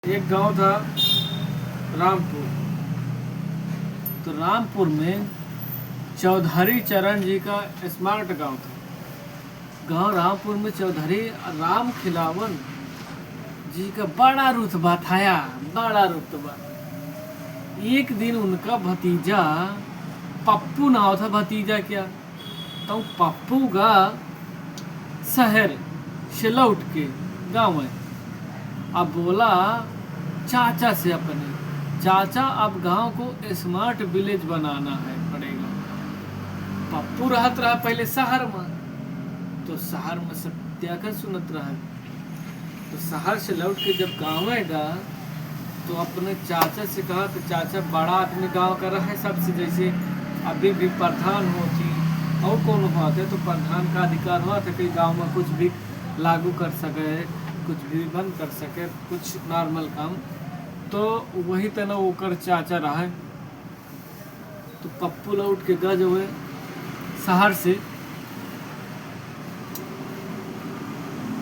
एक गांव था रामपुर। तो रामपुर में चौधरी चरण जी का स्मार्ट गांव था। गांव रामपुर में चौधरी राम खिलावन जी का बड़ा रुतबा था यार, बड़ा रुतबा। एक दिन उनका भतीजा पप्पू नाव था, भतीजा क्या तो पप्पू का शहर से लौट के गाँव में अब बोला चाचा से अपने, चाचा अब गांव को स्मार्ट विलेज बनाना है पड़ेगा। पप्पू रहत रहा पहले शहर में, तो शहर में सब त्याकर सुनत रहा। तो शहर से लौट के जब गाँव आएगा तो अपने चाचा से कहा कि चाचा बड़ा आदमी गांव का रहा है सबसे, जैसे अभी भी प्रधान होती और कौन हुआ थे तो प्रधान का अधिकार हुआ था कि गांव में कुछ भी लागू कर सके, कुछ भी बंद कर सके, कुछ नॉर्मल काम। तो वही तना ओकर चाचा रहा है। तो पप्पू लौट के गज हुए शहर से।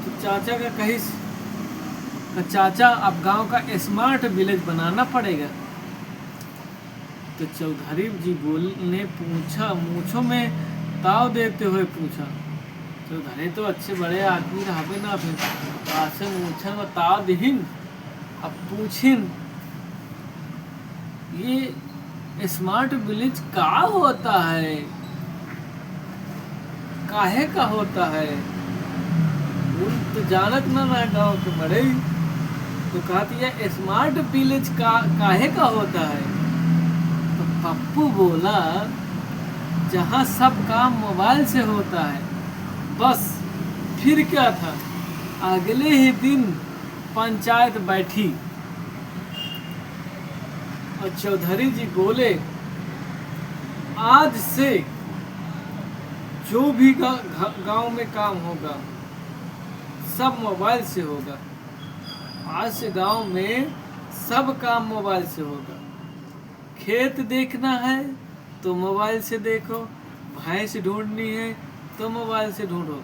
तो चाचा का कही तो चाचा अब गांव का स्मार्ट विलेज बनाना पड़ेगा। तो चौधरी जी ने पूछा, मूछों में ताव देते हुए पूछा। चौधरी तो अच्छे बड़े आदमी रहे ना, फिर आसे मूछन में ताव दिहिन। अब पूछिन ये स्मार्ट विलेज का होता है, काहे का होता है, उन तो जानत ना गाँव के बड़े। तो कहती है स्मार्ट विलेज का काहे का होता है। तो पप्पू बोला जहाँ सब काम मोबाइल से होता है बस। फिर क्या था, अगले ही दिन पंचायत बैठी और चौधरी जी बोले आज से जो भी गांव में काम होगा सब मोबाइल से होगा। आज से गांव में सब काम मोबाइल से होगा। खेत देखना है तो मोबाइल से देखो, भैंस ढूंढनी है तो मोबाइल से ढूंढो।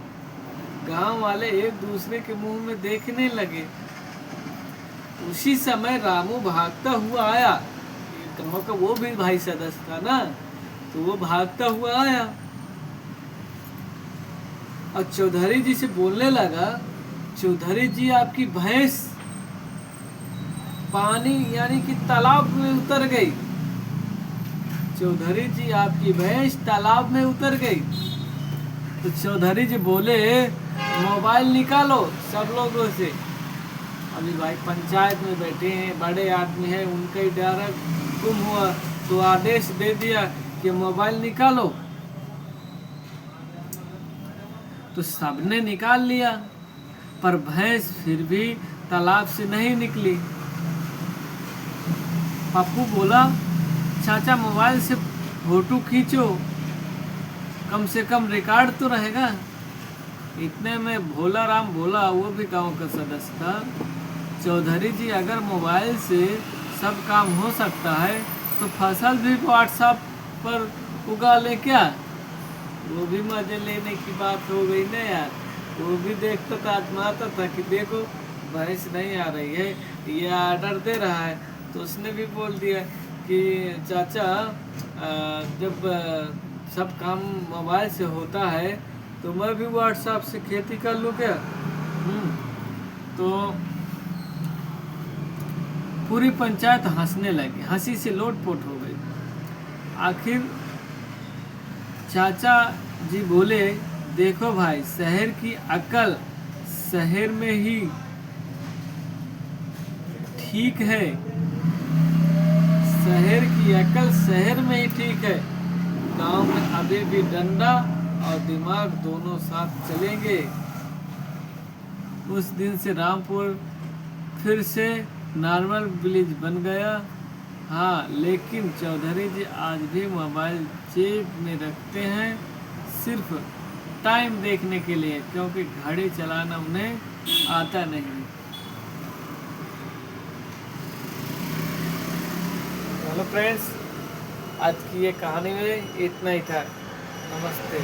गांव वाले एक दूसरे के मुंह में देखने लगे। उसी समय रामू भागता हुआ आया। गांव का वो भी भाई सदस्य था ना, तो वो भागता हुआ आया और चौधरी जी से बोलने लगा, चौधरी जी आपकी भैंस पानी यानी कि तालाब में उतर गई। चौधरी जी आपकी भैंस तालाब में उतर गई। तो चौधरी जी बोले मोबाइल निकालो सब लोगों से। अभी भाई पंचायत में बैठे हैं, बड़े आदमी हैं, उनका ही डायरेक्ट गुम हुआ तो आदेश दे दिया कि मोबाइल निकालो। तो सबने निकाल लिया, पर भैंस फिर भी तालाब से नहीं निकली। पप्पू बोला चाचा मोबाइल से फोटो खींचो, कम से कम रिकॉर्ड तो रहेगा। इतने में भोला राम बोला, वो भी गांव का सदस्य था, चौधरी जी अगर मोबाइल से सब काम हो सकता है तो फसल भी व्हाट्सएप पर उगा ले क्या। वो भी मजे लेने की बात हो गई ना यार। वो भी देखता था, आजमाता था कि देखो भैंस नहीं आ रही है, ये ऑर्डर दे रहा है। तो उसने भी बोल दिया कि चाचा जब सब काम मोबाइल से होता है तो मैं भी व्हाट्सएप से खेती कर लूँ क्या। तो पूरी पंचायत हंसने लगी, हंसी से लोटपोट हो गई। आखिर चाचा जी बोले देखो भाई, शहर की अकल शहर में ही ठीक है, शहर की अकल शहर में ही ठीक है। गांव में अभी भी डंडा और दिमाग दोनों साथ चलेंगे। उस दिन से रामपुर फिर से नॉर्मल विलेज बन गया। हाँ, लेकिन चौधरी जी आज भी मोबाइल जेब में रखते हैं, सिर्फ टाइम देखने के लिए, क्योंकि घड़ी चलाना उन्हें आता नहीं। हेलो फ्रेंड्स, आज की ये कहानी में इतना ही था। नमस्ते।